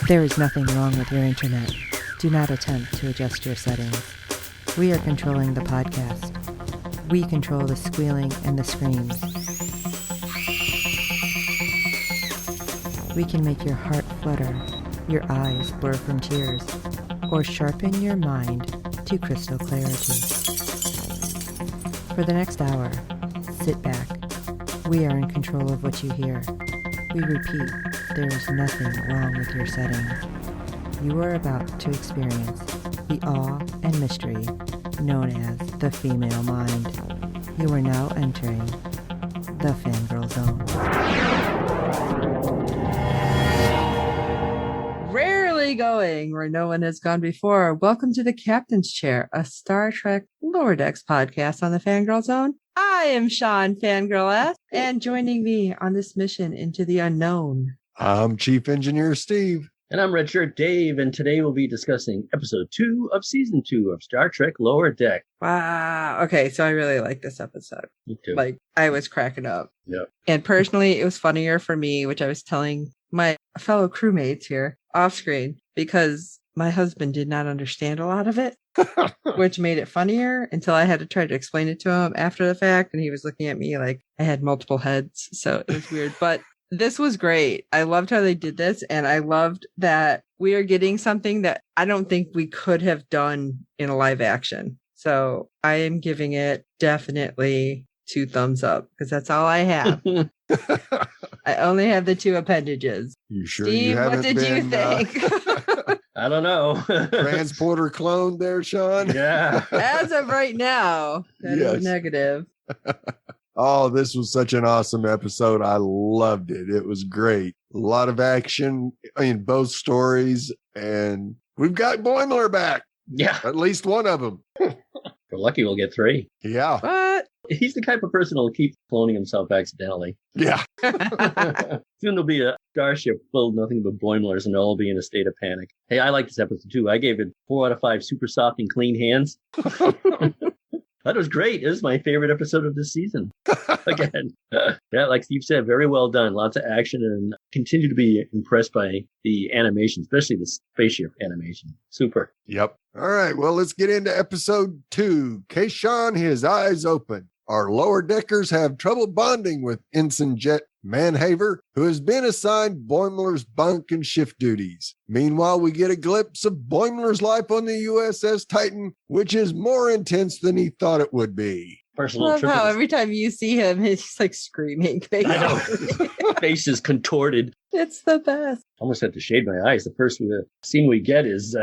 There is nothing wrong with your internet. Do not attempt to adjust your settings. We are controlling the podcast. We control the squealing and the screams. We can make your heart flutter, your eyes blur from tears, or sharpen your mind to crystal clarity. For the next hour, sit back. We are in control of what you hear. We repeat, there is nothing wrong with your settings. You are about to experience the awe and mystery known as the female mind. You are now entering the Fangirl Zone. Rarely going where no one has gone before. Welcome to the Captain's Chair, a Star Trek Lower Decks podcast on the Fangirl Zone. I am Sean Fangirl S, and joining me on this mission into the unknown, I'm Chief Engineer Steve. And I'm Red Shirt Dave, and today we'll be discussing episode 2 of season 2 of Star Trek Lower Deck. Wow. Okay, so I really like this episode. Me too. Like, I was cracking up. Yep. And personally, it was funnier for me, which I was telling my fellow crewmates here off screen, because my husband did not understand a lot of it, which made it funnier until I had to try to explain it to him after the fact. And he was looking at me like I had multiple heads. So it was weird, but this was great. I loved how they did this. And I loved that we are getting something that I don't think we could have done in a live action. So I am giving it definitely 2 thumbs up because that's all I have. I only have the 2 appendages. You sure Steve, you haven't what did you think? I don't know. Transporter clone there, Sean? Yeah. As of right now, that is negative. Oh, this was such an awesome episode. I loved it. It was great. A lot of action in both stories, and we've got Boimler back. Yeah. At least one of them. We're lucky we'll get 3. Yeah. What? He's the type of person who'll keep cloning himself accidentally. Yeah. Soon there'll be a starship full of nothing but Boimlers, and they'll all be in a state of panic. Hey, I like this episode too. I gave it 4 out of 5 super soft and clean hands. That was great. It was my favorite episode of this season. Again, yeah, like Steve said, very well done. Lots of action, and continue to be impressed by the animation, especially the spaceship animation. Super. Yep. All right. Well, let's get into episode 2. Kayshon, his eyes open. Our lower deckers have trouble bonding with Ensign Jet Manhaver, who has been assigned Boimler's bunk and shift duties. Meanwhile, we get a glimpse of Boimler's life on the USS Titan, which is more intense than he thought it would be. Personal Love trip. how every time you see him, he's like screaming. I know. Face is contorted. It's the best. Almost had to shade my eyes. The first scene we get is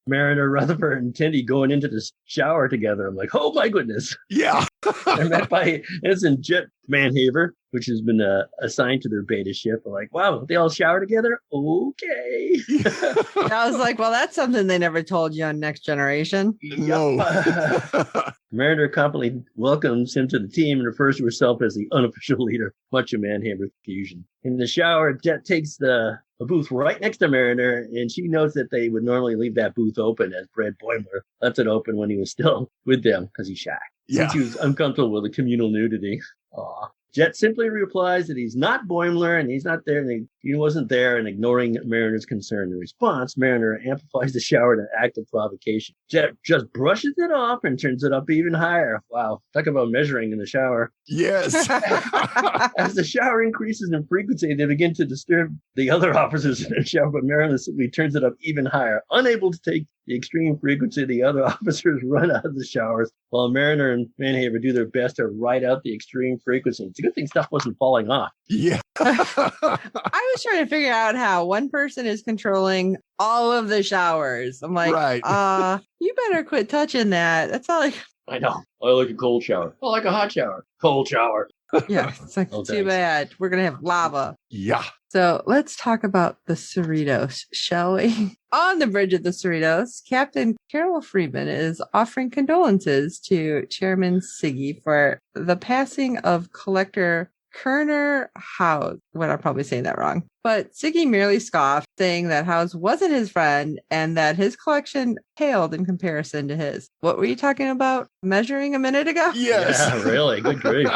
Mariner, Rutherford, and Tindy going into the shower together. I'm like, oh my goodness. Yeah. They're met by Ensign Jet Manhaver, which has been assigned to their beta ship. I'm like, wow, they all shower together? Okay. I was like, well, that's something they never told you on Next Generation. No. Mariner confidently welcomes him to the team and refers to herself as the unofficial leader, much of Manhaver's confusion. In the shower, Jet takes a booth right next to Mariner, and she notes that they would normally leave that booth open, as Brad Boimler left it open when he was still with them because he's shy. Yeah. Since he was uncomfortable with the communal nudity. Aw. Jet simply replies that he's not Boimler and he's not there, and he wasn't there, and ignoring Mariner's concern. In response, Mariner amplifies the shower in an act of provocation. Jet just brushes it off and turns it up even higher. Wow, talk about measuring in the shower. Yes. As the shower increases in frequency, they begin to disturb the other officers in the shower, but Mariner simply turns it up even higher. Unable to take the extreme frequency, the other officers run out of the showers, while Mariner and Manhaver do their best to ride out the extreme frequency. It's a good thing stuff wasn't falling off. Yeah. I was trying to figure out how one person is controlling all of the showers. I'm like, Right. You better quit touching that. That's all like, I know. I like a cold shower. I like a hot shower. Cold shower. yeah, it's like, Oh, too thanks. bad. We're going to have lava. Yeah. So let's talk about the Cerritos, shall we? On the bridge of the Cerritos, Captain Carol Freeman is offering condolences to Chairman Siggy for the passing of Collector Kerner House. Well, I'm probably saying that wrong. But Siggy merely scoffed, saying that House wasn't his friend and that his collection paled in comparison to his. What were you talking about measuring a minute ago? Yes. Yeah, really. Good grief.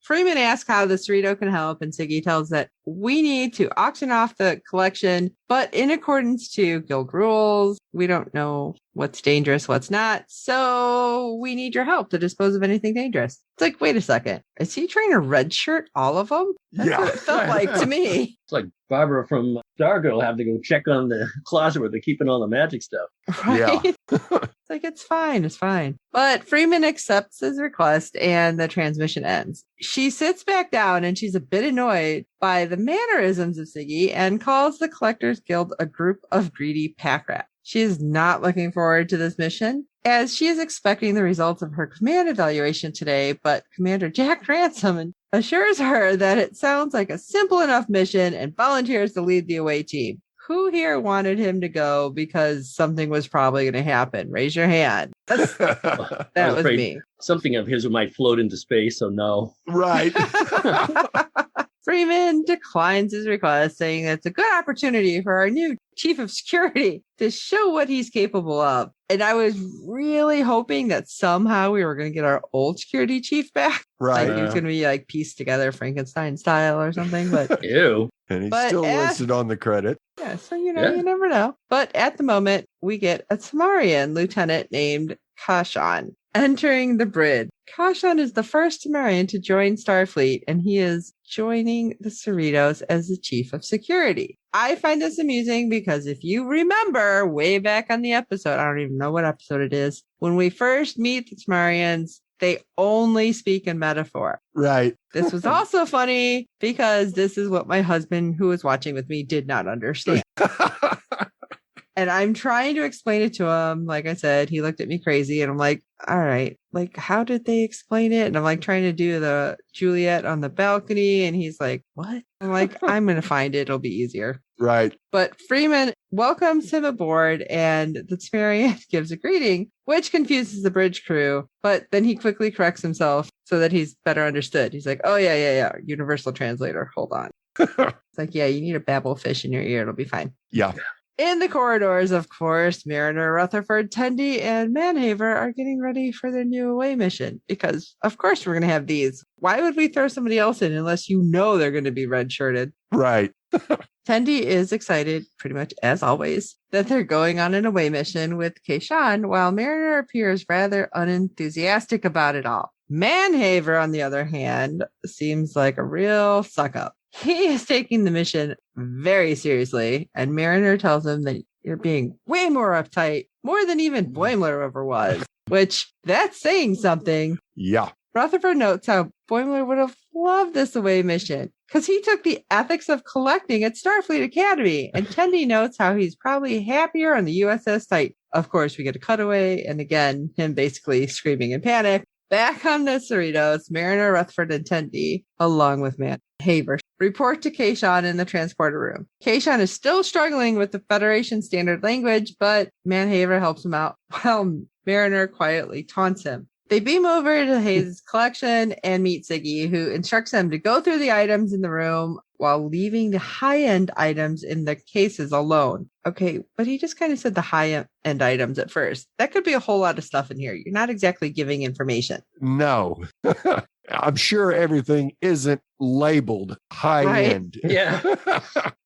Freeman asks how the Cerrito can help, and Siggy tells that we need to auction off the collection, but in accordance to guild rules, we don't know what's dangerous, what's not, so we need your help to dispose of anything dangerous. It's like, wait a second. Is he trying to redshirt all of them? That's what it felt like to me. It's like Barbara from Stargirl have to go check on the closet where they're keeping all the magic stuff. Right? Yeah. It's like, it's fine. It's fine. But Freeman accepts his request and the transmission ends. She sits back down and she's a bit annoyed by the mannerisms of Siggy and calls the Collectors Guild a group of greedy pack rats. She is not looking forward to this mission, as she is expecting the results of her command evaluation today, but Commander Jack Ransom assures her that it sounds like a simple enough mission and volunteers to lead the away team. Who here wanted him to go because something was probably going to happen? Raise your hand. That was me. Something of his might float into space, so no. Right. Freeman declines his request, saying it's a good opportunity for our new chief of security to show what he's capable of. And I was really hoping that somehow we were going to get our old security chief back. Right. Like he was going to be like pieced together Frankenstein style or something. But ew. And he's still listed on the credit. Yeah, so you never know. But at the moment, we get a Tamarian lieutenant named Kayshon entering the bridge. Kayshon is the first Tamarian to join Starfleet, and he is joining the Cerritos as the chief of security. I find this amusing because if you remember way back on the episode, I don't even know what episode it is, when we first meet the Tamarians, they only speak in metaphor. Right. This was also funny because this is what my husband, who was watching with me, did not understand. And I'm trying to explain it to him. Like I said, he looked at me crazy and I'm like, all right, like, how did they explain it? And I'm like trying to do the Juliet on the balcony. And he's like, what? I'm like, I'm going to find it. It'll be easier. Right. But Freeman welcomes him aboard and the Tamarian gives a greeting, which confuses the bridge crew. But then he quickly corrects himself so that he's better understood. He's like, oh, yeah. Universal translator. Hold on. It's like, yeah, you need a babble fish in your ear. It'll be fine. Yeah. In the corridors, of course, Mariner, Rutherford, Tendi, and Manhaver are getting ready for their new away mission. Because, of course, we're going to have these. Why would we throw somebody else in unless you know they're going to be red-shirted? Right. Tendi is excited, pretty much as always, that they're going on an away mission with Kayshon, while Mariner appears rather unenthusiastic about it all. Manhaver, on the other hand, seems like a real suck-up. He is taking the mission very seriously, and Mariner tells him that you're being way more uptight, more than even Boimler ever was, which that's saying something. Yeah. Rutherford notes how Boimler would have loved this away mission because he took the ethics of collecting at Starfleet Academy, and Tendi notes how he's probably happier on the USS Titan. Of course, we get a cutaway, and again, him basically screaming in panic. Back on the Cerritos, Mariner, Rutherford, and Tendi, along with Manhaver, report to Kayshon in the transporter room. Kayshon is still struggling with the Federation standard language, but Manhaver helps him out while Mariner quietly taunts him. They beam over to Hayes' collection and meet Siggy, who instructs them to go through the items in the room while leaving the high-end items in the cases alone. Okay, but he just kind of said the high-end items at first. That could be a whole lot of stuff in here. You're not exactly giving information. No. I'm sure everything isn't labeled high-end. Right. Yeah.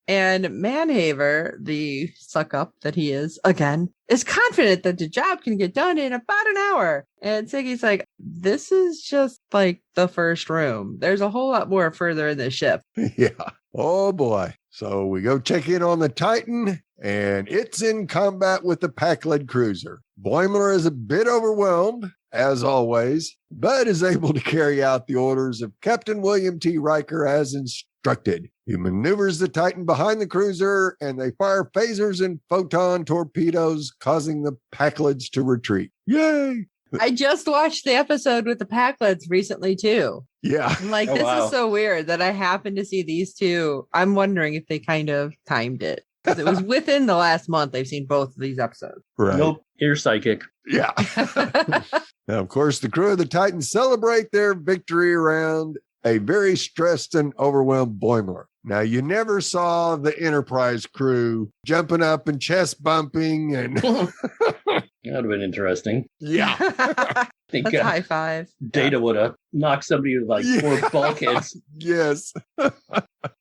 And Manhaver, the suck-up that he is, again, is confident that the job can get done in about an hour. And Siggy's like, this is just like the first room. There's a whole lot more further in the ship. Yeah. Oh, boy. So we go check in on the Titan, and it's in combat with the Pack-led cruiser. Boimler is a bit overwhelmed, as always, but is able to carry out the orders of Captain William T. Riker as instructed. He maneuvers the Titan behind the cruiser, and they fire phasers and photon torpedoes, causing the Pack-leds to retreat. Yay! I just watched the episode with the Pack-leds recently, too. Yeah. I'm like, this is so weird that I happened to see these two. I'm wondering if they kind of timed it. Because it was within the last month I've seen both of these episodes. Right. Nope. You're psychic. Yeah. Now, of course, the crew of the Titan celebrate their victory around a very stressed and overwhelmed Boimler. Now, you never saw the Enterprise crew jumping up and chest bumping and That would have been interesting. Yeah. I think That's a high five. Data would have knocked somebody with like 4 bulkheads. Yes.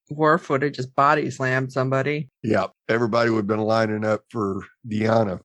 Worf would have just body slammed somebody. Yeah. Everybody would have been lining up for Deanna.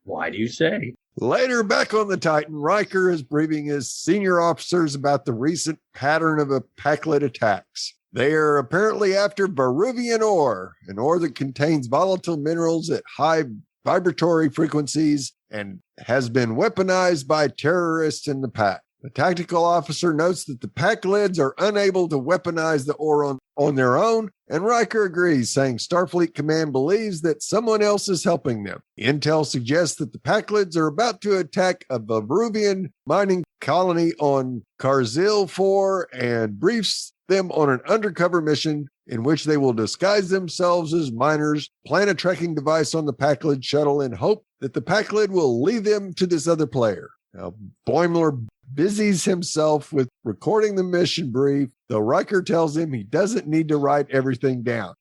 Why do you say? Later, back on the Titan, Riker is briefing his senior officers about the recent pattern of Packlet attacks. They are apparently after Varuvian ore, an ore that contains volatile minerals at high vibratory frequencies and has been weaponized by terrorists in the pack. The tactical officer notes that the Packlids are unable to weaponize the ore on their own, and Riker agrees, saying Starfleet Command believes that someone else is helping them. Intel suggests that the Packlids are about to attack a Varuvian mining colony on Karzil 4 and briefs them on an undercover mission in which they will disguise themselves as miners, plant a tracking device on the Packlid shuttle, and hope that the Packlid will lead them to this other player. Now, Boimler busies himself with recording the mission brief, though Riker tells him he doesn't need to write everything down.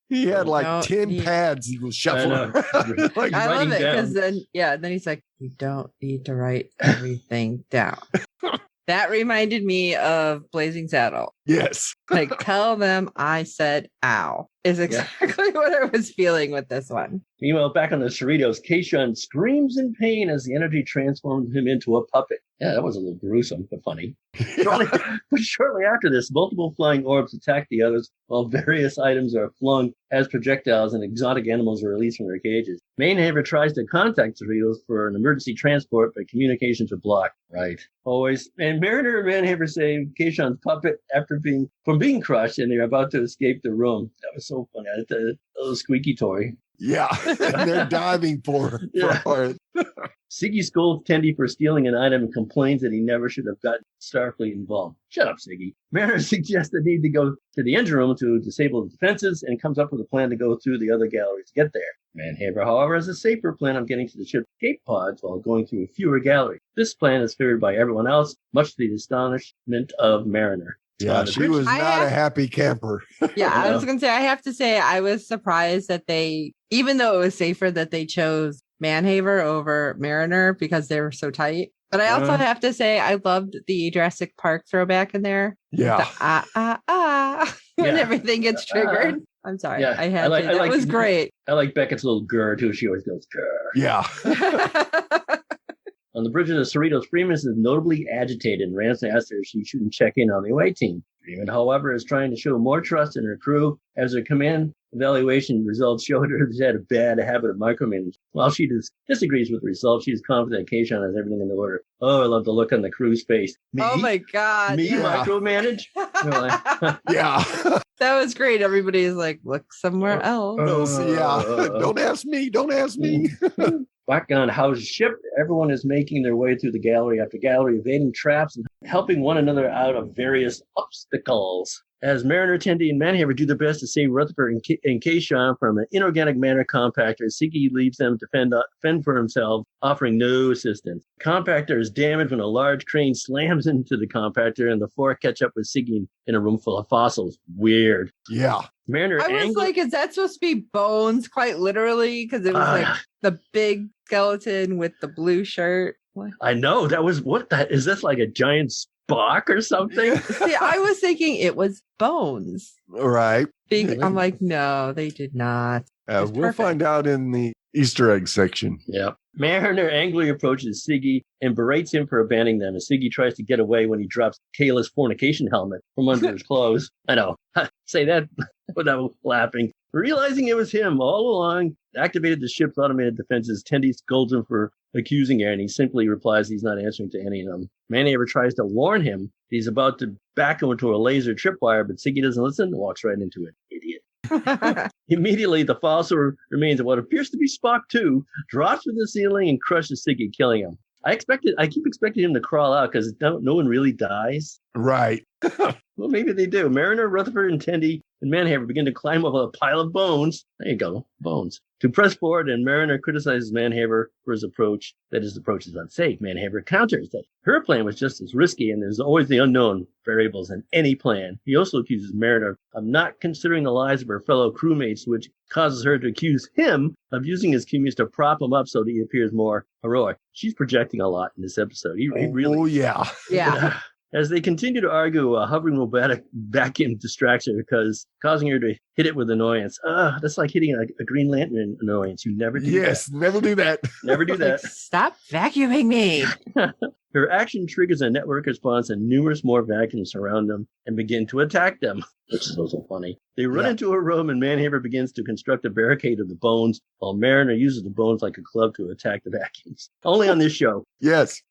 He had like 10 pads he was shuffling around. Like, I love it because then he's like, you don't need to write everything down. That reminded me of Blazing Saddle. Yes. Like, tell them I said ow is exactly what I was feeling with this one. Meanwhile, back on the Cerritos, Kayshon screams in pain as the energy transforms him into a puppet. Yeah, that was a little gruesome, but funny. But shortly after this, multiple flying orbs attack the others, while various items are flung as projectiles and exotic animals are released from their cages. Mainhaver tries to contact Cerritos for an emergency transport, but communications are blocked. Right. Always. And Mariner and Mainhaver save Kayshon's puppet after being crushed, and they're about to escape the room. That was so funny. The little squeaky toy. Yeah, they're diving for it. Siggy scolds Tendi for stealing an item and complains that he never should have gotten Starfleet involved. Shut up, Siggy. Mariner suggests the need to go to the engine room to disable the defenses and comes up with a plan to go through the other galleries to get there. Mainhaver, however, has a safer plan of getting to the ship's escape pods while going through fewer galleries. This plan is favored by everyone else, much to the astonishment of Mariner. Yeah, she was not a happy camper. Yeah, I was going to say, I have to say, I was surprised that they, even though it was safer that they chose Mainhaver over Mariner because they were so tight. But I also have to say, I loved the Jurassic Park throwback in there. Yeah. The, when everything gets triggered. I'm sorry. Yeah, that was great. I like Beckett's little grr, too. She always goes, grr. Yeah. On the bridge of the Cerritos, Freeman is notably agitated, and Ransom asks her if she shouldn't check in on the away team. Freeman, however, is trying to show more trust in her crew as her command evaluation results showed her she had a bad habit of micromanaging. While she disagrees with the results, she is confident that Kayshon has everything in the order. Oh, I love the look on the crew's face. Me? Oh, my God. Me micromanage? Yeah. That was great. Everybody is like, look somewhere else. Don't ask me. Don't ask me. Back on How's ship, everyone is making their way through the gallery after gallery, evading traps and helping one another out of various obstacles. As Mariner, Tendi, and Mainhaver do their best to save Rutherford and Kayshon from an inorganic matter compactor, Siggy leaves them to fend for himself, offering no assistance. The compactor is damaged when a large crane slams into the compactor, and the four catch up with Siggy in a room full of fossils. Weird. Yeah. Mariner I was like, is that supposed to be bones, quite literally? Because it was like the big skeleton with the blue shirt. What? I know. That was is this like a giant Spock or something? See, I was thinking it was bones. Right. I'm like, no, they did not. We'll find out in the Easter egg section. Yeah. Mariner angrily approaches Siggy and berates him for abandoning them as Siggy tries to get away when he drops Kayla's fornication helmet from under his clothes. I know. Say that without laughing. Realizing it was him all along, activated the ship's automated defenses. Tendi scolds him for accusing her, and he simply replies he's not answering to any of them. Mainhaver tries to warn him he's about to back him into a laser tripwire, but Siggy doesn't listen and walks right into it. Idiot. Immediately, the fossil remains of what appears to be Spock 2, drops from the ceiling and crushes Siggy, killing him. I keep expecting him to crawl out because no one really dies. Right. Well, maybe they do. Mariner, Rutherford, and Tendi and Mainhaver begin to climb up a pile of bones. There you go, bones. to press forward, and Mariner criticizes Manhaver for his approach, that his approach is unsafe. Manhaver counters that her plan was just as risky, and there's always the unknown variables in any plan. He also accuses Mariner of not considering the lives of her fellow crewmates, which causes her to accuse him of using his crewmates to prop him up so that he appears more heroic. She's projecting a lot in this episode. He really, oh, yeah. Yeah. As they continue to argue, a hovering robotic vacuum distracts her, causing her to hit it with annoyance. That's like hitting a Green Lantern annoyance. You never do that. Yes, never do that. Never do that. Stop vacuuming me. Her action triggers a network response, and numerous more vacuums surround them and begin to attack them, which is also funny. They run into a room, and Manhaver begins to construct a barricade of the bones, while Mariner uses the bones like a club to attack the vacuums. Only on this show. Yes.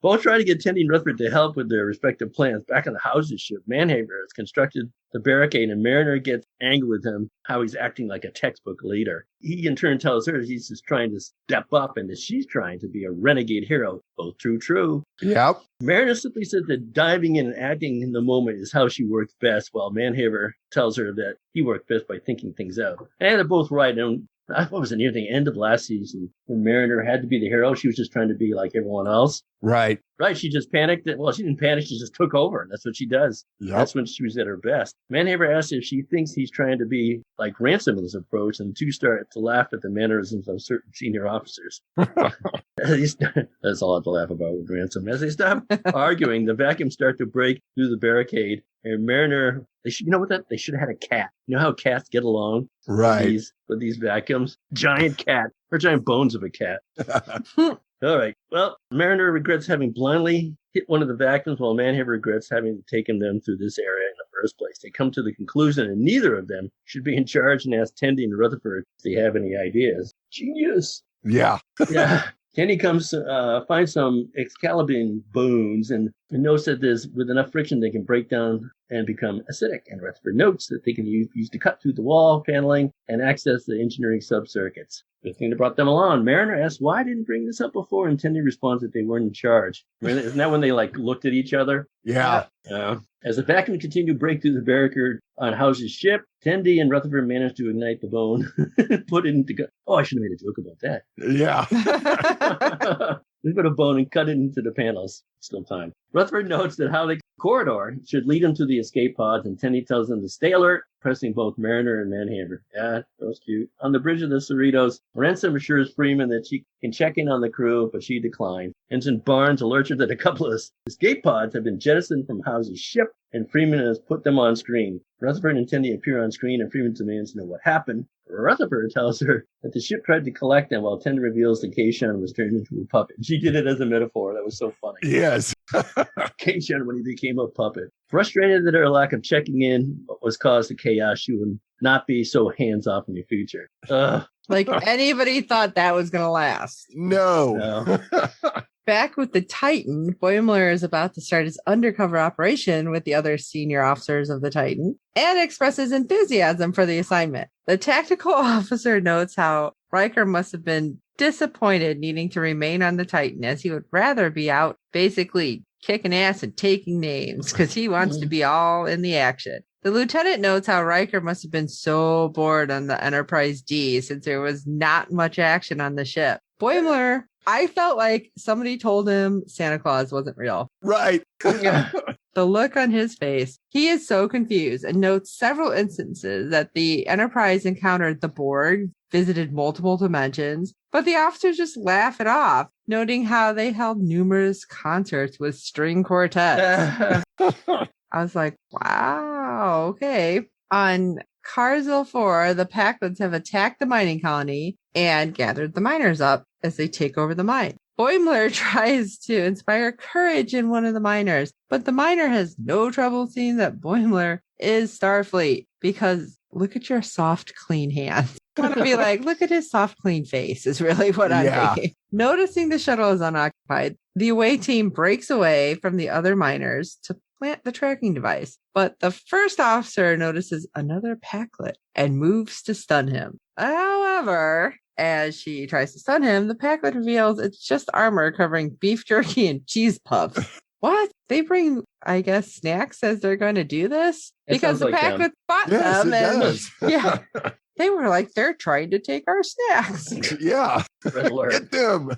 Both try to get Tendi and Rutherford to help with their respective plans. Back on the houses ship, Manhaver has constructed the barricade, and Mariner gets angry with him, how he's acting like a textbook leader. He in turn tells her he's just trying to step up and that she's trying to be a renegade hero. Both true. Yep. Mariner simply says that diving in and acting in the moment is how she works best, while Manhaver tells her that he works best by thinking things out. And they're both right. And what was it, near the end of last season when Mariner had to be the hero? She was just trying to be like everyone else. Right. Right. She just panicked. Well, she didn't panic. She just took over. That's what she does. Yep. That's when she was at her best. Manhaver asks if she thinks he's trying to be like Ransom in his approach, and the two start to laugh at the mannerisms of certain senior officers. That's all I have to laugh about with Ransom. As they stop arguing, the vacuums start to break through the barricade, and Mariner, they should have had a cat. You know how cats get along? Right. With these vacuums? Giant cat, or giant bones of a cat. All right. Well, Mariner regrets having blindly hit one of the vacuums, while Manhaver regrets having taken them through this area in the first place. They come to the conclusion that neither of them should be in charge, and ask Tendi and Rutherford if they have any ideas. Genius. Yeah. Yeah. Tendi comes, finds some Excalibur bones, and notes that there's, with enough friction, they can break down and become acidic. And Rutherford notes that they can use to cut through the wall paneling and access the engineering subcircuits. Good thing that brought them along. Mariner asks, why I didn't bring this up before? And Tendi responds that they weren't in charge. Isn't that when they looked at each other? Yeah. As the vacuum continued to break through the barricade on House's ship, Tendi and Rutherford managed to ignite the bone, put it into. Oh, I should have made a joke about that. Yeah. We put a bone and cut it into the panels. Still time. Rutherford notes that how the corridor should lead them to the escape pods, and Tendi tells them to stay alert, pressing both Mariner and Manhaver. Yeah, that was cute. On the bridge of the Cerritos, Ransom assures Freeman that she can check in on the crew, but she declined. Ensign Barnes alerts her that a couple of escape pods have been jettisoned from House's ship, and Freeman has put them on screen. Rutherford and Tendi appear on screen, and Freeman demands to know what happened. Rutherford tells her that the ship tried to collect them, while Tendi reveals that Kayshon was turned into a puppet. She did it as a metaphor. That was so funny. Yes. Kayshon, when he became a puppet. Frustrated that her lack of checking in was caused to chaos, she would not be so hands-off in the future. Like anybody thought that was going to last. No. Back with the Titan, Boimler is about to start his undercover operation with the other senior officers of the Titan and expresses enthusiasm for the assignment. The tactical officer notes how Riker must have been disappointed needing to remain on the Titan, as he would rather be out basically kicking ass and taking names because he wants to be all in the action. The lieutenant notes how Riker must have been so bored on the Enterprise D since there was not much action on the ship. Boimler, I felt like somebody told him Santa Claus wasn't real. Right. The look on his face, he is so confused, and notes several instances that the Enterprise encountered the Borg, visited multiple dimensions, but the officers just laugh it off, noting how they held numerous concerts with string quartets. I was like, wow, okay. On Carzil 4, the Pakleds have attacked the mining colony and gathered the miners up as they take over the mine. Boimler tries to inspire courage in one of the miners, but the miner has no trouble seeing that Boimler is Starfleet because look at your soft, clean hands. I want to be like, look at his soft, clean face is really what I'm thinking. Noticing the shuttle is unoccupied, the away team breaks away from the other miners to plant the tracking device. But the first officer notices another Packlet and moves to stun him. However, as she tries to stun him, the Packlet reveals it's just armor covering beef jerky and cheese puffs. what? They bring, I guess, snacks as they're going to do this? It Because sounds the like pack them. would spot Yes, them. it And does. yeah, they were like, they're trying to take our snacks. Yeah. Red alert. Get them.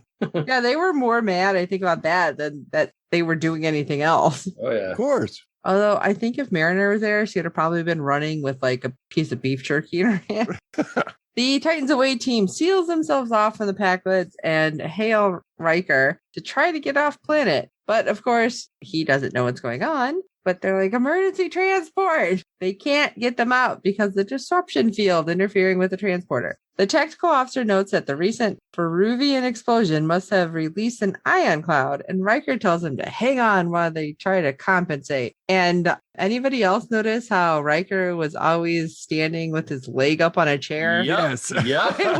Yeah, they were more mad, I think, about that than that they were doing anything else. Oh, yeah. Of course. Although I think if Mariner was there, she would have probably been running with like a piece of beef jerky in her hand. The Titans away team seals themselves off from the Packlets and hail Riker to try to get off planet. But of course, he doesn't know what's going on. But they're like, emergency transport. They can't get them out because the disruption field interfering with the transporter. The technical officer notes that the recent Peruvian explosion must have released an ion cloud, and Riker tells him to hang on while they try to compensate. And anybody else notice how Riker was always standing with his leg up on a chair? Yep. Yes. Yeah. I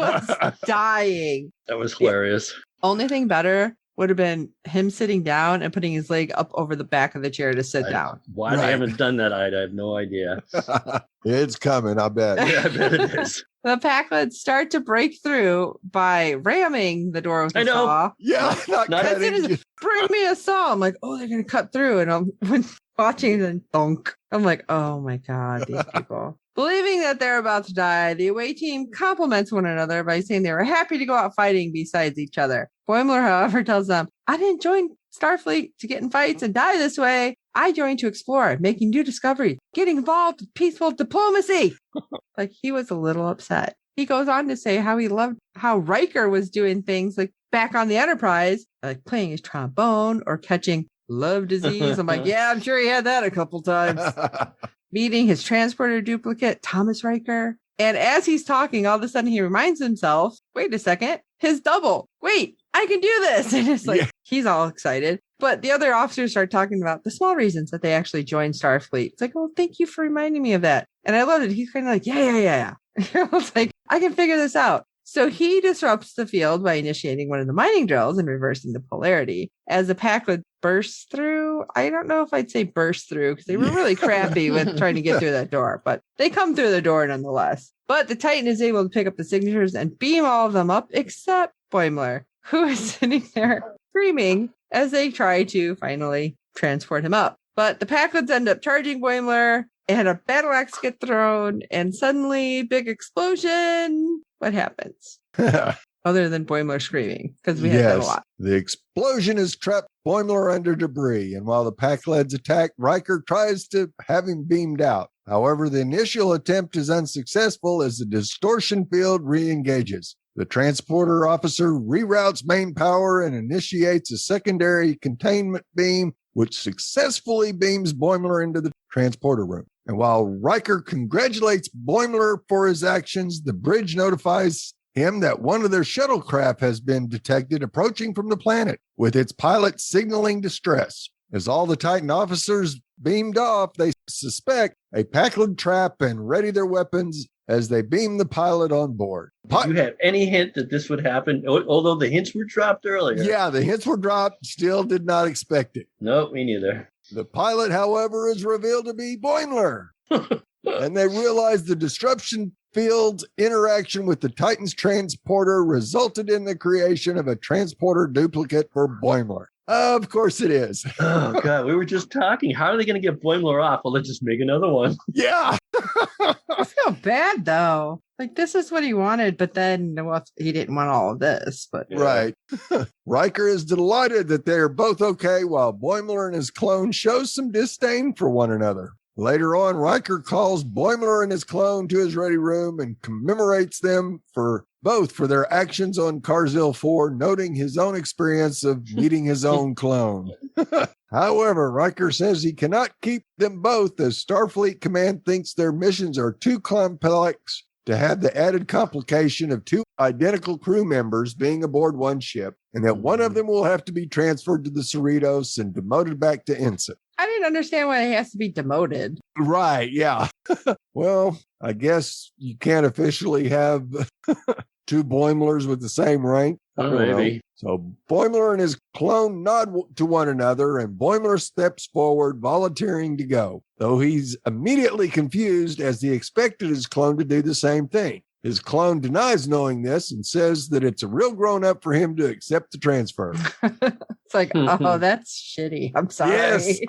was dying. That was hilarious. Only thing better would have been him sitting down and putting his leg up over the back of the chair to sit down. Why Right. they haven't done that, I have no idea. It's coming, I bet. Yeah, I bet it is. The Packlets start to break through by ramming the door with I a know. saw. Yeah, not Not- As soon cutting. as bring me a saw, I'm like, oh, they're gonna cut through, and I'm watching and thunk. I'm like, oh my god, these people. Believing that they're about to die, the away team compliments one another by saying they were happy to go out fighting besides each other. Boimler, however, tells them, I didn't join Starfleet to get in fights and die this way. I joined to explore, making new discoveries, getting involved with peaceful diplomacy. Like, he was a little upset. He goes on to say how he loved how Riker was doing things like back on the Enterprise, like playing his trombone or catching love disease. I'm like, yeah, I'm sure he had that a couple times. Meeting his transporter duplicate, Thomas Riker. And as he's talking, all of a sudden he reminds himself, wait a second, his double. Wait, I can do this. And it's like, he's all excited. But the other officers start talking about the small reasons that they actually joined Starfleet. It's like, oh, thank you for reminding me of that. And I love it. He's kind of like, yeah. I was like, I can figure this out. So he disrupts the field by initiating one of the mining drills and reversing the polarity. As the Packlet bursts through, I don't know if I'd say burst through because they were really crappy with trying to get through that door, but they come through the door nonetheless. But the Titan is able to pick up the signatures and beam all of them up except Boimler, who is sitting there screaming as they try to finally transport him up. But the Packlets end up charging Boimler and a battle axe gets thrown and suddenly big explosion. What happens? Other than Boimler screaming, because we had that a lot. The explosion has trapped Boimler under debris, and while the Packlets attack, Riker tries to have him beamed out. However, the initial attempt is unsuccessful as the distortion field re-engages. The transporter officer reroutes main power and initiates a secondary containment beam, which successfully beams Boimler into the transporter room. And while Riker congratulates Boimler for his actions, the bridge notifies him that one of their shuttlecraft has been detected approaching from the planet, with its pilot signaling distress. As all the Titan officers beamed off, they suspect a Packlet trap and ready their weapons as they beam the pilot on board. Did you have any hint that this would happen? Although the hints were dropped earlier. Yeah, the hints were dropped. Still did not expect it. No, me neither. The pilot, however, is revealed to be Boimler. And they realize the disruption field's interaction with the Titan's transporter resulted in the creation of a transporter duplicate for Boimler. Of course it is. Oh, God. We were just talking. How are they going to get Boimler off? Well, let's just make another one. Yeah. I feel bad though. Like, this is what he wanted, but then he didn't want all of this. But Right. Riker is delighted that they are both okay, while Boimler and his clone show some disdain for one another. Later on, Riker calls Boimler and his clone to his ready room and commemorates them for their actions on Karzil 4, noting his own experience of meeting his own clone. However, Riker says he cannot keep them both as Starfleet Command thinks their missions are too complex to have the added complication of two identical crew members being aboard one ship, and that one of them will have to be transferred to the Cerritos and demoted back to ensign. I didn't understand why he has to be demoted. Right, yeah. Well, I guess you can't officially have two Boimlers with the same rank. I don't know. Maybe. So Boimler and his clone nod to one another, and Boimler steps forward, volunteering to go, though he's immediately confused as he expected his clone to do the same thing. His clone denies knowing this and says that it's a real grown-up for him to accept the transfer. It's like, oh, that's shitty. I'm sorry. Yes.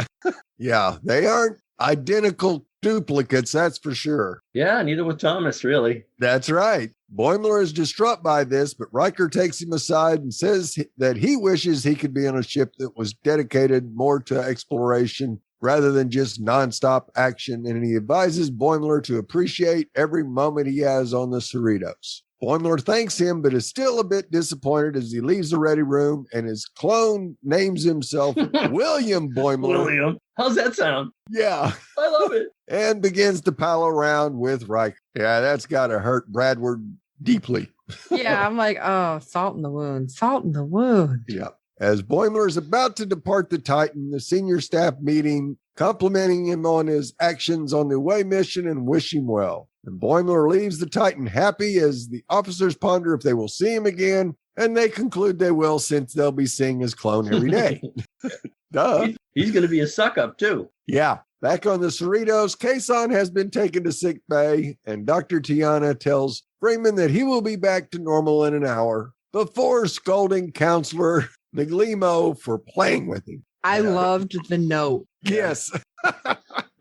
Yeah, they aren't identical duplicates, that's for sure. Yeah, neither was Thomas, really. That's right. Boimler is distraught by this, but Riker takes him aside and says that he wishes he could be on a ship that was dedicated more to exploration rather than just nonstop action, and he advises Boimler to appreciate every moment he has on the Cerritos. Boimler thanks him, but is still a bit disappointed as he leaves the ready room, and his clone names himself William Boimler. William. How's that sound? Yeah. I love it. And begins to pal around with Riker. Yeah, that's got to hurt Bradward deeply. Yeah, I'm like, oh, salt in the wound. Salt in the wound. Yeah. As Boimler is about to depart the Titan, the senior staff meeting, complimenting him on his actions on the away mission and wish him well. And Boimler leaves the Titan happy as the officers ponder if they will see him again, and they conclude they will since they'll be seeing his clone every day. Duh. He's going to be a suck-up, too. Yeah. Back on the Cerritos, Kayshon has been taken to sick bay, and Dr. Tiana tells Freeman that he will be back to normal in an hour before scolding Counselor Miglimo for playing with him. I loved the note. Yes.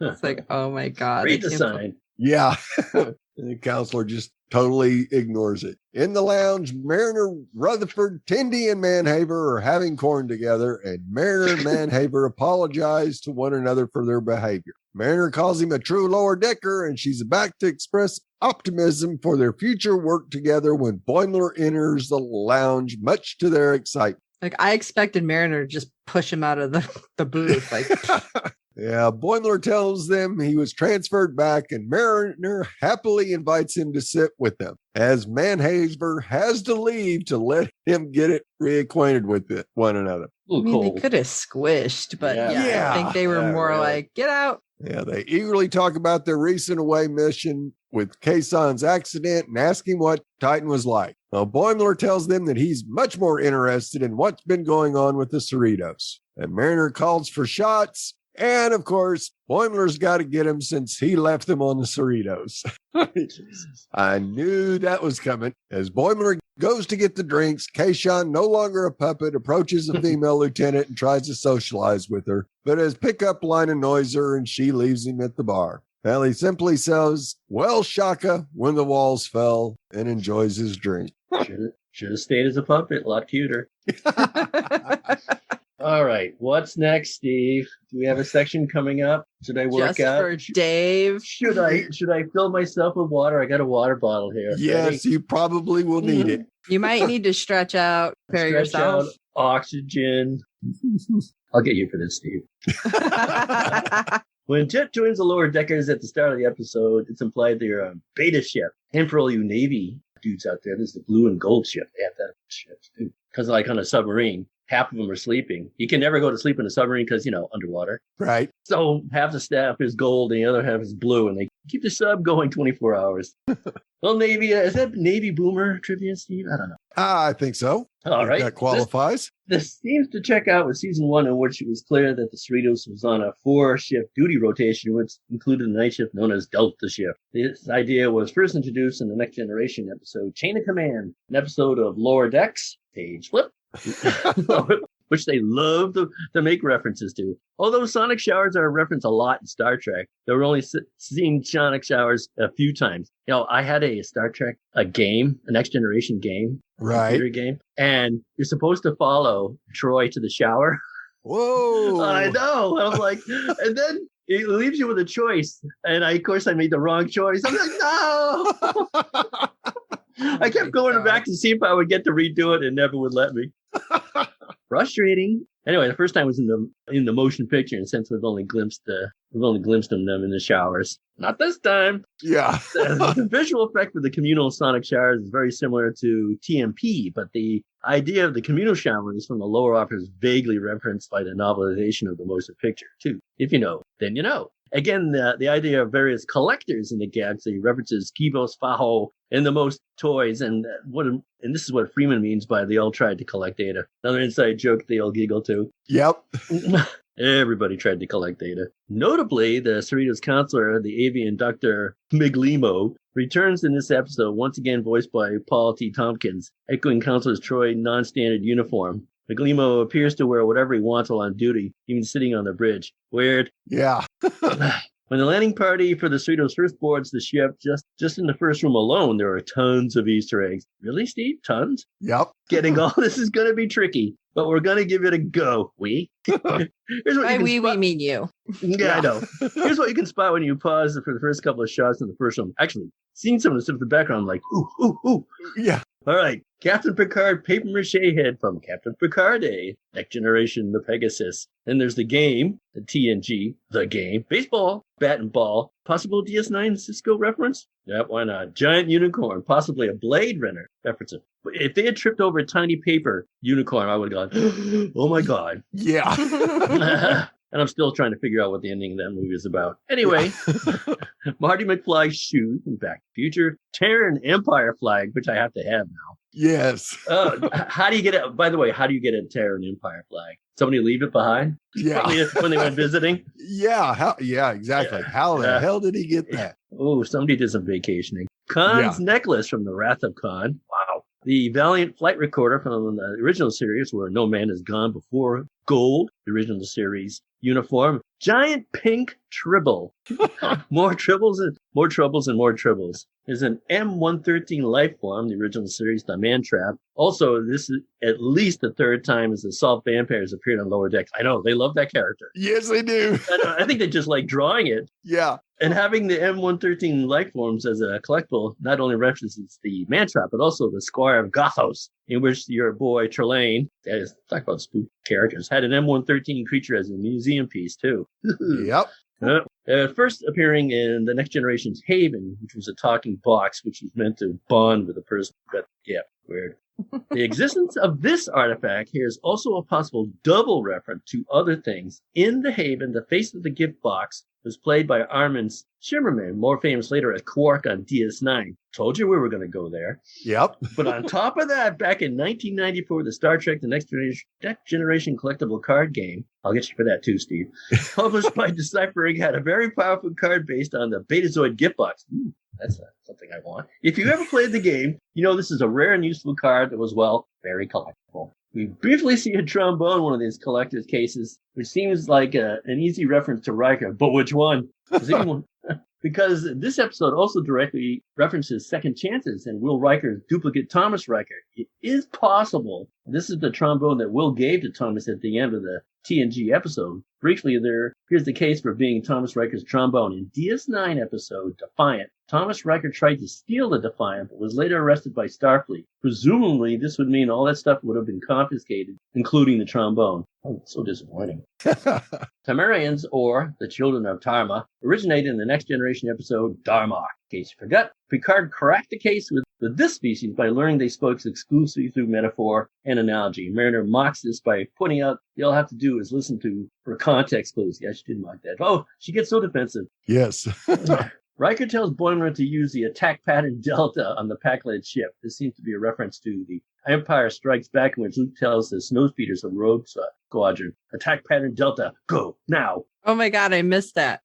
It's like, oh my God. Read the sign. Yeah. The counselor just totally ignores it. In the lounge, Mariner, Rutherford, Tindy, and Manhaver are having corn together, and Mariner and Manhaver apologize to one another for their behavior. Mariner calls him a true lower decker, and she's about to express optimism for their future work together when Boimler enters the lounge, much to their excitement. Like, I expected Mariner to just push him out of the booth. Like, yeah, Boimler tells them he was transferred back, and Mariner happily invites him to sit with them, as Manhaver has to leave to let him get it reacquainted with one another. I mean, they could have squished, but yeah, I think they were more like, get out. Yeah, they eagerly talk about their recent away mission with Kayshon's accident and ask him what Titan was like. Well, Boimler tells them that he's much more interested in what's been going on with the Cerritos. And Mariner calls for shots. And, of course, Boimler's got to get him since he left them on the Cerritos. I knew that was coming. As Boimler goes to get the drinks, Kayshon, no longer a puppet, approaches a female lieutenant and tries to socialize with her. But his pickup line annoys her, and she leaves him at the bar. Well, he simply says, well, Shaka, when the walls fell, and enjoys his drink. Should have stayed as a puppet. A lot cuter. All right. What's next, Steve? Do we have a section coming up? Should I work Just out? for Dave. Should I fill myself with water? I got a water bottle here. Yes, you probably will need it. You might need to stretch out, prepare yourself. Out, oxygen. I'll get you for this, Steve. When Jet joins the lower deckers at the start of the episode, it's implied they're a beta ship. And for all you Navy dudes out there, this is the blue and gold ship. They have that ship, too. Because like on a submarine, half of them are sleeping. You can never go to sleep in a submarine because, underwater. Right. So half the staff is gold and the other half is blue, and they keep the sub going 24 hours. Well, Navy, is that Navy boomer trivia, Steve? I don't know. I think so. All right. That qualifies. This seems to check out with season 1, in which it was clear that the Cerritos was on a 4-shift duty rotation, which included a night shift known as Delta Shift. This idea was first introduced in the Next Generation episode Chain of Command, an episode of Lower Decks, page flip, which they love to make references to. Although sonic showers are referenced a lot in Star Trek, they were only seen sonic showers a few times. I had a Star Trek, a Next Generation game, right? Computer game, and you're supposed to follow Troy to the shower. Whoa! I know. I'm like, and then it leaves you with a choice, and of course I made the wrong choice. I'm like, no. I kept going back to see if I would get to redo it, and never would let me. Frustrating. Anyway, the first time was in the motion picture, and since we've only glimpsed them in the showers. Not this time. Yeah. The visual effect for the communal sonic showers is very similar to TMP, but the idea of the communal showers from the lower office is vaguely referenced by the novelization of the motion picture, too. If you know, then you know. Again, the idea of various collectors in the galaxy references Kivos, Faho, and the most toys, and this is what Freeman means by they all tried to collect data. Another inside joke they all giggle to. Yep. Everybody tried to collect data. Notably, the Cerritos counselor, the avian Dr. Miglimo, returns in this episode, once again voiced by Paul T. Tompkins, echoing Counselor's Troy non-standard uniform. Maglimo appears to wear whatever he wants while on duty, even sitting on the bridge. Weird. Yeah. When the landing party for the Cerritos first boards the ship, just in the first room alone, there are tons of Easter eggs. Really, Steve? Tons? Yep. Getting all this is going to be tricky, but we're going to give it a go. Here's what By we mean you. Yeah, I know. Here's what you can spot when you pause for the first couple of shots in the first one. Actually, seeing some of the stuff in the background, like, ooh, ooh, ooh. Yeah. All right. Captain Picard paper mache head from Captain Picard Day. Next Generation, the Pegasus. Then there's the game, the TNG, the game. Baseball, bat and ball. Possible DS9 Cisco reference? Yep, why not? Giant unicorn, possibly a Blade Runner reference. If they had tripped over a tiny paper unicorn, I would have gone, oh my God. Yeah. And I'm still trying to figure out what the ending of that movie is about. Anyway, Marty McFly's shoes in Back to the Future, Terran Empire flag, which I have to have now. Yes. How do you get it? By the way, how do you get a Terran Empire flag? Somebody leave it behind? Yeah. When they went visiting? Yeah. Yeah, exactly. Yeah. How the hell did he get that? Oh, somebody did some vacationing. Khan's necklace from the Wrath of Khan. Wow. The Valiant flight recorder from the original series, where no man has gone before. Gold, the original series uniform. Giant pink tribble. More tribbles and more troubles and more tribbles. There's an M113 life form, the original series, the Man Trap. Also, this is at least the third time as the Salt Vampires appeared on Lower Decks. I know, they love that character. Yes, they do. I think they just like drawing it. Yeah. And having the M113 life forms as a collectible not only references the Man Trap, but also the Squire of Gothos, in which your boy Trelane, talk about spook characters, had an M113 creature as a museum piece too. Yep. First appearing in the Next Generation's Haven, which was a talking box, which was meant to bond with a person. But yeah, weird. The existence of this artifact here is also a possible double reference to other things. In the Haven, the face of the gift box was played by Armin Shimmerman, more famous later as Quark on DS9. Told you we were going to go there. Yep. But on top of that, back in 1994, the Star Trek The Next Generation collectible card game, I'll get you for that too, Steve, published by Deciphering, had a very powerful card based on the Betazoid gift box. Ooh, that's something I want. If you ever played the game, you know this is a rare and useful card that was, well, very collectible. We briefly see a trombone in one of these collector's cases, which seems like an easy reference to Riker. But which one? Because this episode also directly references Second Chances and Will Riker's duplicate Thomas Riker. It is possible. This is the trombone that Will gave to Thomas at the end of the TNG episode. Briefly, here's the case for being Thomas Riker's trombone. In DS9 episode, Defiant, Thomas Riker tried to steal the Defiant, but was later arrested by Starfleet. Presumably, this would mean all that stuff would have been confiscated, including the trombone. Oh, so disappointing. Tamarians, or the Children of Tarma, originated in the Next Generation episode Darmok. In case you forgot, Picard cracked the case with this species by learning they spoke exclusively through metaphor and analogy. Mariner mocks this by pointing out all have to do is listen to her context clues. Yeah, she did mock that. Oh, she gets so defensive. Yes. Riker tells Boimler to use the attack pattern Delta on the Pac-led ship. This seems to be a reference to the Empire Strikes Back, in which Luke tells the snowspeeders of Rogue Squadron, attack pattern Delta, go, now. Oh my God, I missed that.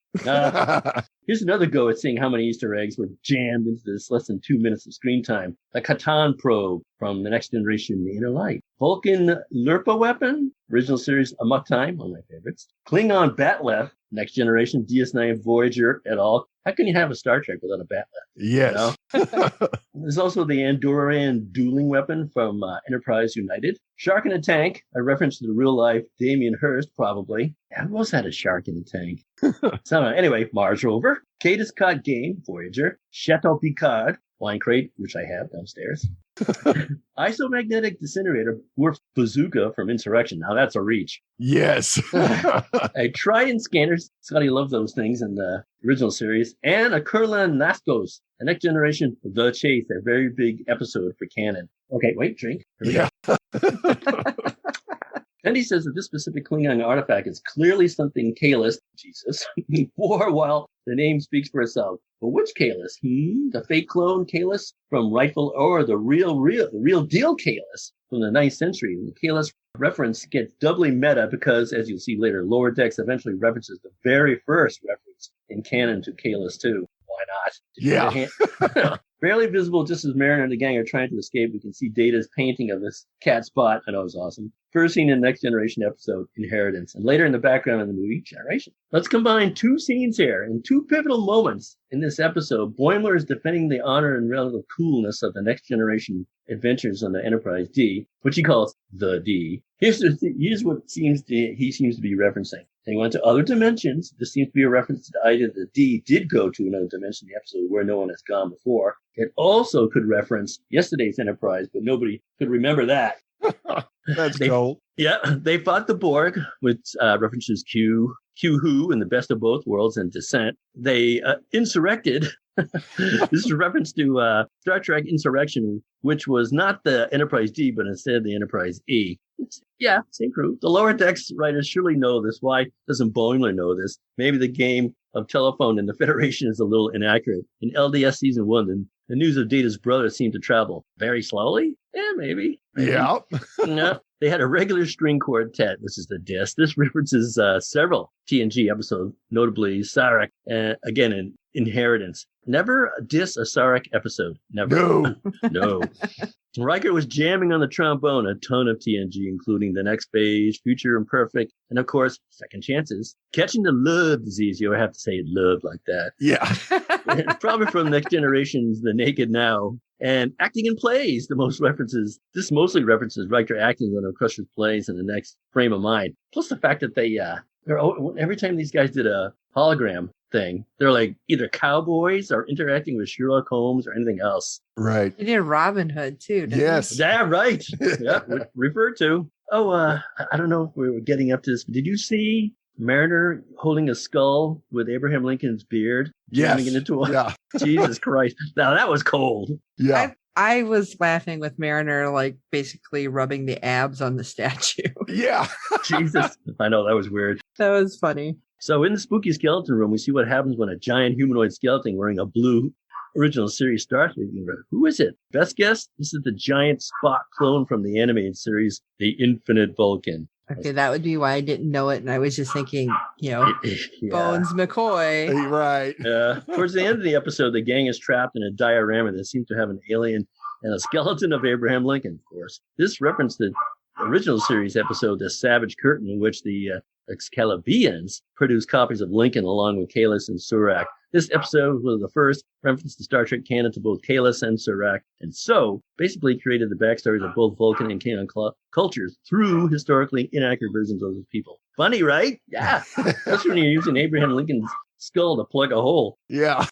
Here's another go at seeing how many Easter eggs were jammed into this less than 2 minutes of screen time. The Catan probe from the Next Generation Inner Light. Vulcan Lurpa weapon, original series Amok Time, one of my favorites. Klingon Batleth, Next Generation DS9 Voyager et al. How can you have a Star Trek without a Batleth? Yes. You know? There's also the Andorian dueling weapon from Enterprise United. Shark in a Tank, a reference to the real-life Damien Hirst, probably. Yeah, who else had a shark in a tank? So anyway, Mars rover, Cadiscot game, Voyager, Chateau Picard, wine crate, which I have downstairs. Isomagnetic disintegrator, Worf's bazooka from Insurrection. Now that's a reach. Yes. A Trident scanner. Scotty loved those things in the original series. And a Kurlan Nascos, a Next Generation The Chase, a very big episode for canon. Okay, wait, drink. Here we go. Andy says that this specific Klingon artifact is clearly something Kalis, Jesus, wore while the name speaks for itself. But which Kalis? The fake clone Kalis from Rightful, or the real deal Kalis from the 9th century? The Kalis reference gets doubly meta because, as you'll see later, Lower Decks eventually references the very first reference in canon to Kalis too. Why spot. Yeah. Barely visible just as Mariner and the gang are trying to escape, we can see Data's painting of this cat Spot. I know it was awesome. First seen in the Next Generation episode, Inheritance, and later in the background in the movie, Generation. Let's combine two scenes here. In two pivotal moments in this episode, Boimler is defending the honor and relative coolness of the Next Generation adventures on the Enterprise D, which he calls the D. Here's what he seems to be referencing. They went to other dimensions. This seems to be a reference to the idea that the D did go to another dimension in the episode where no one has gone before. It also could reference yesterday's Enterprise, but nobody could remember that. That's cool. Yeah, they fought the Borg, with references Q Who in the Best of Both Worlds and Descent. They insurrected. This is a reference to Star Trek Insurrection, which was not the Enterprise D, but instead the Enterprise E. Yeah, same crew. The Lower Decks writers surely know this. Why doesn't Boimler know this? Maybe the game of telephone in the Federation is a little inaccurate. In LDS Season 1, the news of Data's brother seemed to travel very slowly. Yeah, maybe. Yeah. No, they had a regular string quartet. This is the disc. This references several TNG episodes, notably Sarek, again in Inheritance. Never diss a Sarek episode. Never. No. Riker was jamming on the trombone a ton of TNG, including The Next Page, Future Imperfect, and of course, Second Chances. Catching the love disease, you have to say love like that. Yeah. Probably from Next Generation's The Naked Now. And acting in plays, this mostly references Riker acting on Crusher's plays in the next frame of mind. Plus the fact that every time these guys did a hologram thing, they're like either cowboys or interacting with Sherlock Holmes or anything else. Right. He did Robin Hood too, didn't Yes. Yeah, right. Yeah, referred to. Oh, I don't know if we were getting up to this, but did you see Mariner holding a skull with Abraham Lincoln's beard? Yes. Jamming it into a... Yeah. Jesus Christ. Now that was cold. Yeah. I was laughing with Mariner, like basically rubbing the abs on the statue. Yeah. Jesus. I know, that was weird. That was funny. So in the spooky skeleton room, we see what happens when a giant humanoid skeleton wearing a blue original series Star Trek. Who is it? Best guess? This is the giant Spock clone from the animated series, The Infinite Vulcan. Okay, that would be why I didn't know it. And I was just thinking, Bones McCoy. Right. Towards the end of the episode, the gang is trapped in a diorama that seems to have an alien and a skeleton of Abraham Lincoln, of course. This referenced the original series episode, The Savage Curtain, in which the Excalibians produced copies of Lincoln along with Kahless and Surak. This episode was the first reference to Star Trek canon to both Kahless and Surak, and so basically created the backstories of both Vulcan and Klingon cultures through historically inaccurate versions of those people. Funny, right? Yeah. That's when you're using Abraham Lincoln's skull to plug a hole. Yeah.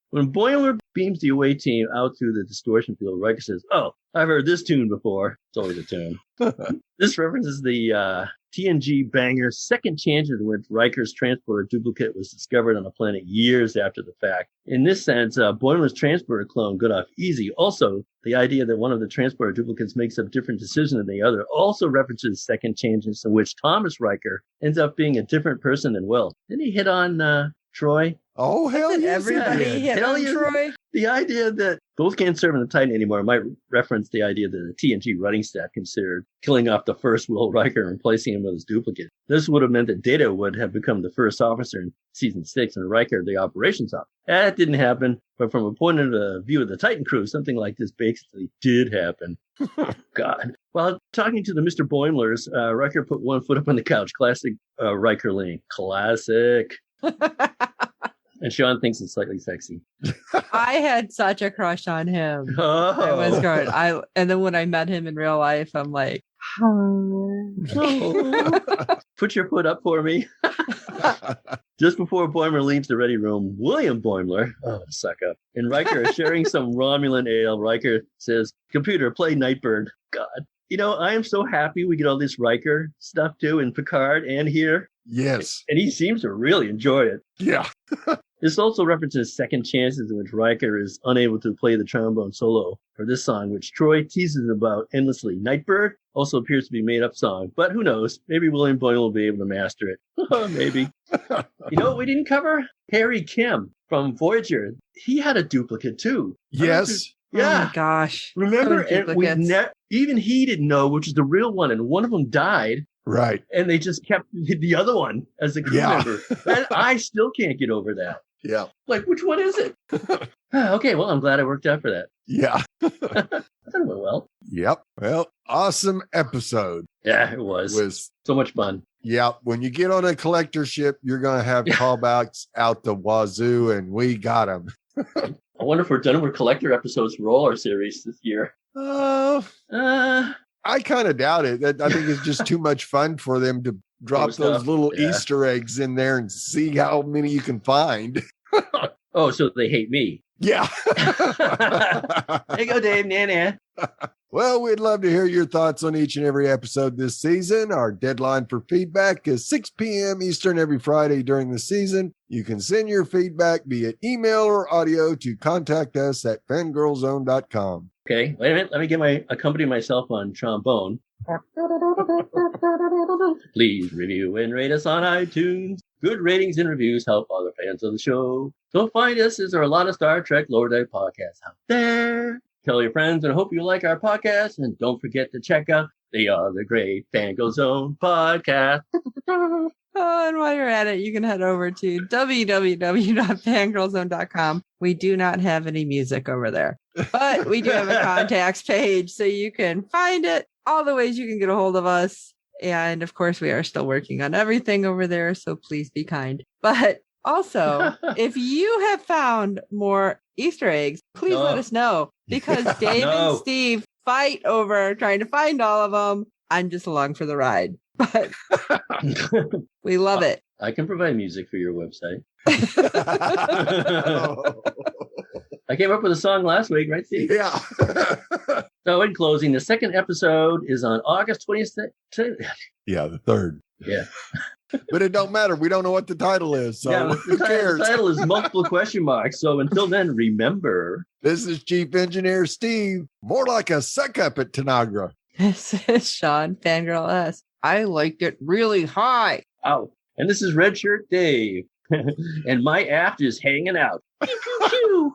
When Boimler beams the away team out through the distortion field, Riker says, "Oh, I've heard this tune before." It's always a tune. This references the TNG banger Second Chances, in which Riker's transporter duplicate was discovered on a planet years after the fact. In this sense, Boimler's transporter clone got off easy. Also, the idea that one of the transporter duplicates makes a different decision than the other also references Second Chances, in which Thomas Riker ends up being a different person than Will. Didn't he hit on Troy? Oh, hell Did yes. everybody hit on Troy? The idea that both can't serve in the Titan anymore might reference the idea that the TNG writing staff considered killing off the first Will Riker and replacing him with his duplicate. This would have meant that Data would have become the first officer in Season 6 and Riker the operations officer. That didn't happen, but from a point of view of the Titan crew, something like this basically did happen. God. While talking to the Mr. Boimlers, Riker put one foot up on the couch. Classic Riker lean. Classic. And Sean thinks it's slightly sexy. I had such a crush on him. Oh. It was good. And then when I met him in real life, I'm like, Put your foot up for me. Just before Boimler leaves the ready room, William Boimler, suck up, and Riker are sharing some Romulan ale. Riker says, "Computer, play Nightbird." God. I am so happy we get all this Riker stuff too in Picard and here. Yes. And he seems to really enjoy it. Yeah. This also references Second Chances, in which Riker is unable to play the trombone solo for this song, which Troy teases about endlessly. Nightbird also appears to be a made-up song, but who knows? Maybe William Boyle will be able to master it. Maybe. You know what we didn't cover? Harry Kim from Voyager. He had a duplicate too. Yes. Yeah. Oh my gosh. Remember? So many And even he didn't know which is the real one, and one of them died. Right. And they just kept the other one as a crew member. And I still can't get over that. Yeah. Like, which one is it? Okay, well, I'm glad I worked out for that. Yeah. I thought it went well. Yep. Well, awesome episode. Yeah, it was. So much fun. Yeah. When you get on a collector ship, you're going to have callbacks out the wazoo, and we got them. I wonder if we're done with collector episodes for all our series this year. I kind of doubt it. I think it's just too much fun for them to drop those little Easter eggs in there and see how many you can find. Oh, so they hate me. Yeah. There you go, Dave. Nana. Well, we'd love to hear your thoughts on each and every episode this season. Our deadline for feedback is 6 p.m. Eastern every Friday during the season. You can send your feedback via email or audio to contact us at fangirlzone.com. Okay, wait a minute. Let me accompany myself on trombone. Please review and rate us on iTunes. Good ratings and reviews help other fans of the show. So find us. There are a lot of Star Trek Lower Deck podcasts out there. Tell your friends, and I hope you like our podcast. And don't forget to check out the other great Fangirl Zone podcast. Oh, and while you're at it, you can head over to www.fangirlzone.com. We do not have any music over there, but we do have a contacts page, so you can find it. All the ways you can get a hold of us. And of course, we are still working on everything over there, so please be kind. But also, if you have found more Easter eggs, please let us know, because Dave and Steve fight over trying to find all of them. I'm just along for the ride, but we love it. I can provide music for your website. I came up with a song last week, right, Steve? Yeah. So in closing, the second episode is on August 26th. Yeah, the third. Yeah. But it don't matter. We don't know what the title is. So who cares? The title is multiple question marks. So until then, remember. This is Chief Engineer Steve. More like a suck up at Tanagra. This is Sean, Fangirl S. I liked it really high. Oh, and this is Red Shirt Dave. And my aft is hanging out. Pew, pew, pew.